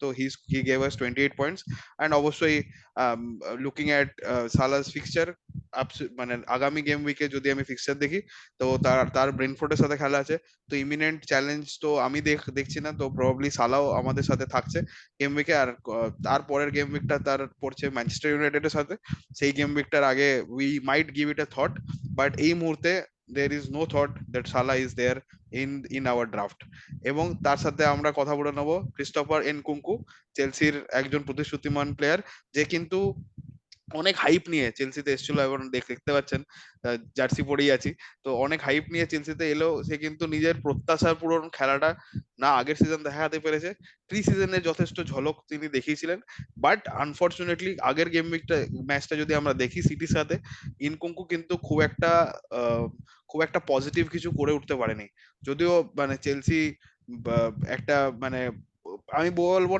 তো he gave us 28 points. And অবশ্যই looking at সালাস fixture, মানে আগামী গেম উইকে যদি আমি ফিক্সচার দেখি, তো তার তার ব্রেনফোর্ডের সাথে খেলা আছে। তো ইমিনেন্ট চ্যালেঞ্জ তো আমি দেখছি না, তো প্রবাবলি সালাও আমাদের সাথে থাকছে গেম উইকে। আর তার পরের গেম উইকটা তার পড়ছে ম্যানচেস্টার ইউনাইটেডের সাথে। সেই গেম উইকটার আগে we might give it A thought, but এই মুহূর্তে there is no thought that Salah is there in our draft. এবং তার সাথে আমরা কথা বলে নেবো ক্রিস্টোফার এনকুঙ্কু, চেলসির একজন প্রতিশ্রুতিমান প্লেয়ার, যে কিন্তু অনেক হাইপ নিয়ে চেলসিতে এসেছিল। এবং দেখতে পাচ্ছেন জার্সি পরেই আছি, তো অনেক হাইপ নিয়ে চেলসিতে এলো। সে কিন্তু নিজের প্রত্যাশার পূরণ খেলাটা না আগের সিজন দেখাতে পেরেছে, প্রি সিজনে যথেষ্ট ঝলক তিনি দেখিয়েছিলেন। বাট আনফর্চুনেটলি আগের গেম উইকটা ম্যাচটা যদি আমরা দেখি সিটির সাথে, ইনকুঙ্কু কিন্তু খুব একটা পজিটিভ কিছু করে উঠতে পারেনি। যদিও মানে চেলসি একটা মানে, আমি বলবো না